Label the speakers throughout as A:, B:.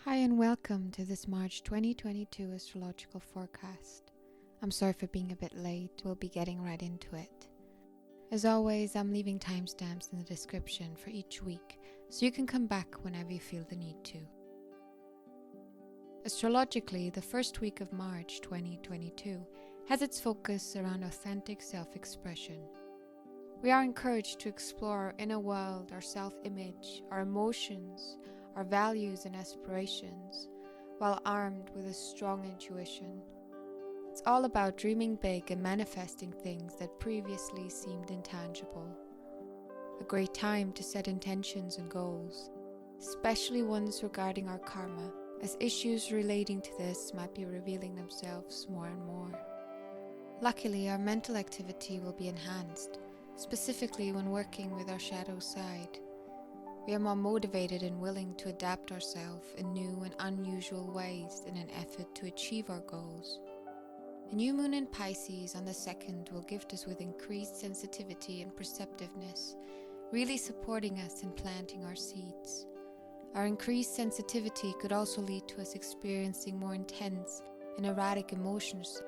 A: Hi and welcome to this March 2022 astrological forecast. I'm sorry for being a bit late, we'll be getting right into it. As always, I'm leaving timestamps in the description for each week, so you can come back whenever you feel the need to. Astrologically, the first week of March 2022 has its focus around authentic self-expression. We are encouraged to explore our inner world, our self-image, our emotions, our values and aspirations, while armed with a strong intuition. It's all about dreaming big and manifesting things that previously seemed intangible. A great time to set intentions and goals, especially ones regarding our karma, as issues relating to this might be revealing themselves more and more. Luckily, our mental activity will be enhanced, specifically when working with our shadow side. We are more motivated and willing to adapt ourselves in new and unusual ways in an effort to achieve our goals. A new moon in Pisces on the 2nd will gift us with increased sensitivity and perceptiveness, really supporting us in planting our seeds. Our increased sensitivity could also lead to us experiencing more intense and erratic emotions.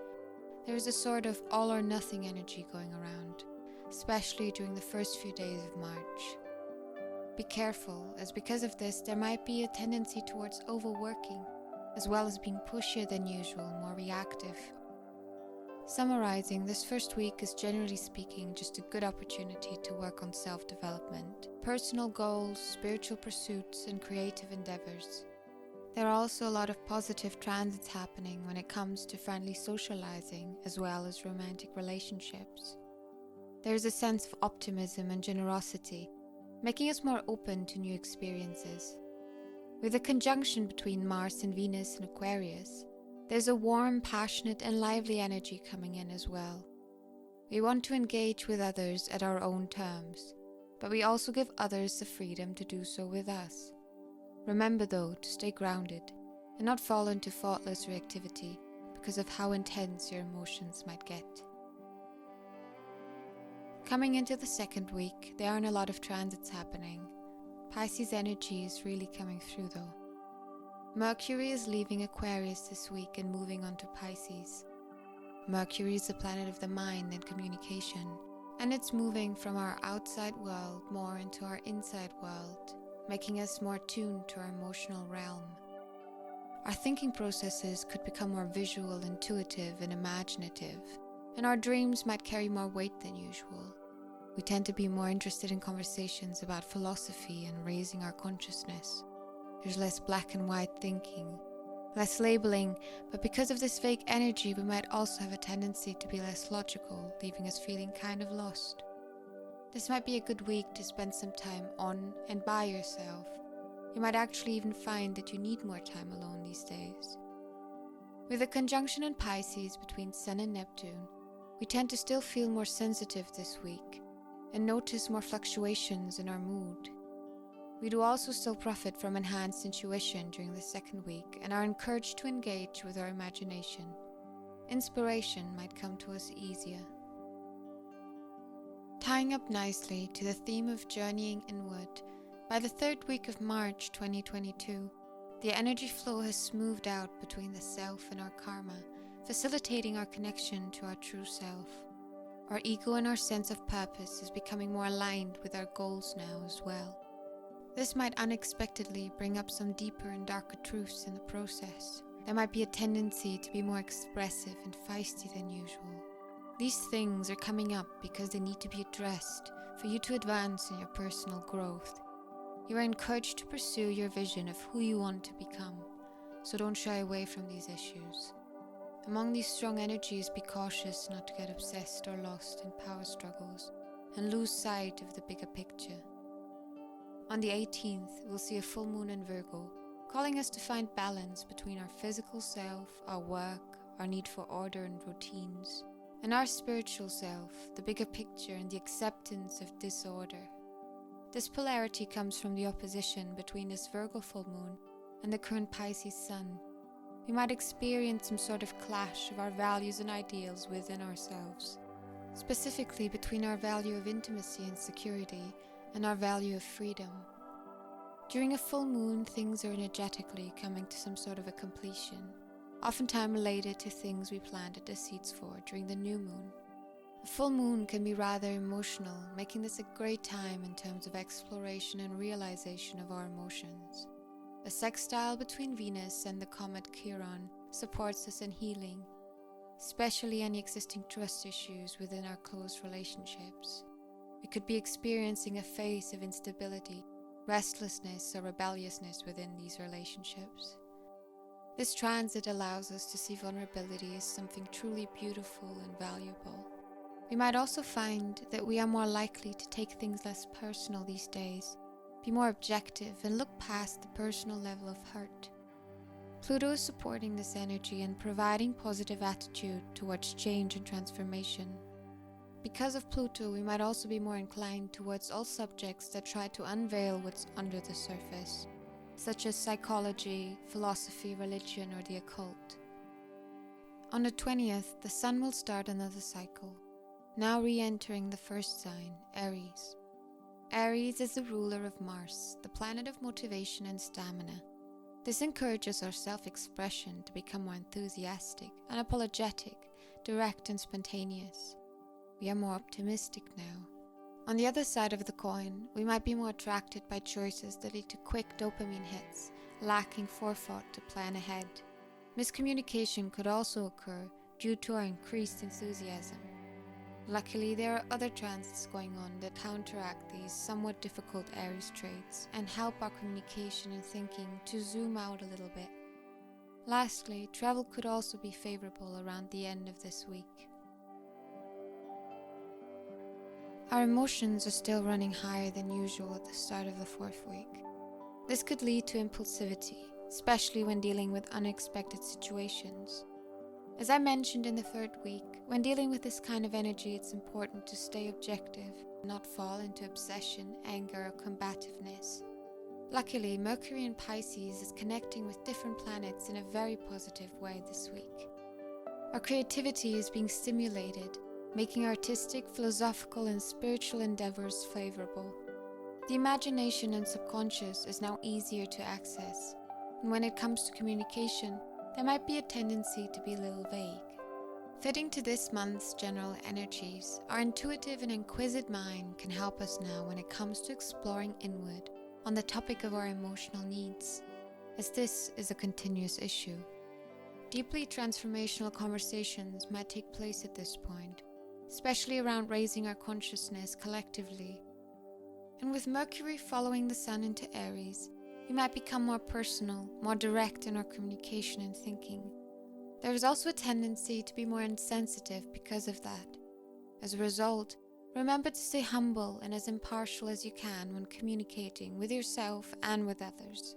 A: There is a sort of all or nothing energy going around, especially during the first few days of March. Be careful, as because of this there might be a tendency towards overworking, as well as being pushier than usual, more reactive. Summarizing, this first week is generally speaking just a good opportunity to work on self-development, personal goals, spiritual pursuits, and creative endeavors. There are also a lot of positive transits happening when it comes to friendly socializing, as well as romantic relationships. There is a sense of optimism and generosity, making us more open to new experiences. With a conjunction between Mars and Venus in Aquarius, there's a warm, passionate and lively energy coming in as well. We want to engage with others at our own terms, but we also give others the freedom to do so with us. Remember though to stay grounded and not fall into thoughtless reactivity because of how intense your emotions might get. Coming into the second week, there aren't a lot of transits happening. Pisces energy is really coming through though. Mercury is leaving Aquarius this week and moving on to Pisces. Mercury is the planet of the mind and communication, and it's moving from our outside world more into our inside world, making us more tuned to our emotional realm. Our thinking processes could become more visual, intuitive, and imaginative, and our dreams might carry more weight than usual. We tend to be more interested in conversations about philosophy and raising our consciousness. There's less black and white thinking, less labeling, but because of this vague energy we might also have a tendency to be less logical, leaving us feeling kind of lost. This might be a good week to spend some time on and by yourself. You might actually even find that you need more time alone these days. With a conjunction in Pisces between Sun and Neptune, we tend to still feel more sensitive this week and notice more fluctuations in our mood. We do also still profit from enhanced intuition during the second week and are encouraged to engage with our imagination. Inspiration might come to us easier. Tying up nicely to the theme of journeying inward, by the third week of March 2022, the energy flow has smoothed out between the self and our karma, facilitating our connection to our true self. Our ego and our sense of purpose is becoming more aligned with our goals now as well. This might unexpectedly bring up some deeper and darker truths in the process. There might be a tendency to be more expressive and feisty than usual. These things are coming up because they need to be addressed for you to advance in your personal growth. You are encouraged to pursue your vision of who you want to become, so don't shy away from these issues. Among these strong energies, be cautious not to get obsessed or lost in power struggles and lose sight of the bigger picture. On the 18th, we'll see a full moon in Virgo, calling us to find balance between our physical self, our work, our need for order and routines, and our spiritual self, the bigger picture and the acceptance of disorder. This polarity comes from the opposition between this Virgo full moon and the current Pisces sun. We might experience some sort of clash of our values and ideals within ourselves, specifically between our value of intimacy and security and our value of freedom. During a full moon, things are energetically coming to some sort of a completion, oftentimes related to things we planted the seeds for during the new moon. A full moon can be rather emotional, making this a great time in terms of exploration and realization of our emotions. A sextile between Venus and the comet Chiron supports us in healing, especially any existing trust issues within our close relationships. We could be experiencing a phase of instability, restlessness, or rebelliousness within these relationships. This transit allows us to see vulnerability as something truly beautiful and valuable. We might also find that we are more likely to take things less personal these days, be more objective, and look past the personal level of hurt. Pluto is supporting this energy and providing positive attitude towards change and transformation. Because of Pluto, we might also be more inclined towards all subjects that try to unveil what's under the surface, such as psychology, philosophy, religion, or the occult. On the 20th, the Sun will start another cycle, now re-entering the first sign, Aries. Aries is the ruler of Mars, the planet of motivation and stamina. This encourages our self-expression to become more enthusiastic, unapologetic, direct and spontaneous. We are more optimistic now. On the other side of the coin, we might be more attracted by choices that lead to quick dopamine hits, lacking forethought to plan ahead. Miscommunication could also occur due to our increased enthusiasm. Luckily, there are other transits going on that counteract these somewhat difficult Aries traits and help our communication and thinking to zoom out a little bit. Lastly, travel could also be favorable around the end of this week. Our emotions are still running higher than usual at the start of the fourth week. This could lead to impulsivity, especially when dealing with unexpected situations. As I mentioned in the third week, when dealing with this kind of energy, it's important to stay objective, not fall into obsession, anger, or combativeness. Luckily, Mercury in Pisces is connecting with different planets in a very positive way this week. Our creativity is being stimulated, making artistic, philosophical, and spiritual endeavors favorable. The imagination and subconscious is now easier to access, and when it comes to communication, there might be a tendency to be a little vague. Fitting to this month's general energies, our intuitive and inquisitive mind can help us now when it comes to exploring inward on the topic of our emotional needs, as this is a continuous issue. Deeply transformational conversations might take place at this point, especially around raising our consciousness collectively. And with Mercury following the Sun into Aries, we might become more personal, more direct in our communication and thinking. There is also a tendency to be more insensitive because of that. As a result, remember to stay humble and as impartial as you can when communicating with yourself and with others.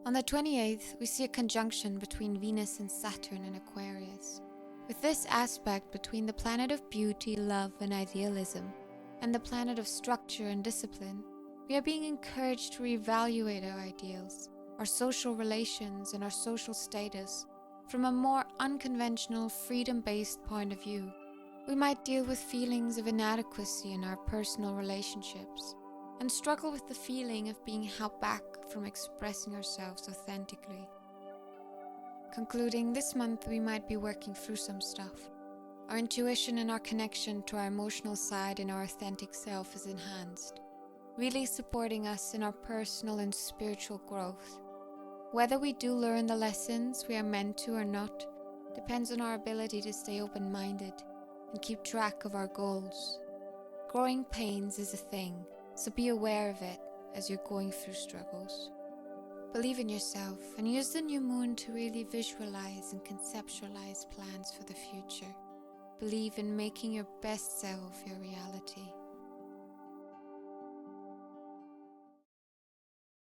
A: On the 28th, we see a conjunction between Venus and Saturn in Aquarius. With this aspect between the planet of beauty, love, and idealism, and the planet of structure and discipline, we are being encouraged to reevaluate our ideals, our social relations, and our social status from a more unconventional, freedom-based point of view. We might deal with feelings of inadequacy in our personal relationships and struggle with the feeling of being held back from expressing ourselves authentically. Concluding, this month we might be working through some stuff. Our intuition and our connection to our emotional side and our authentic self is enhanced, really supporting us in our personal and spiritual growth. Whether we do learn the lessons we are meant to or not depends on our ability to stay open-minded and keep track of our goals. Growing pains is a thing, so be aware of it as you're going through struggles. Believe in yourself and use the new moon to really visualize and conceptualize plans for the future. Believe in making your best self your reality.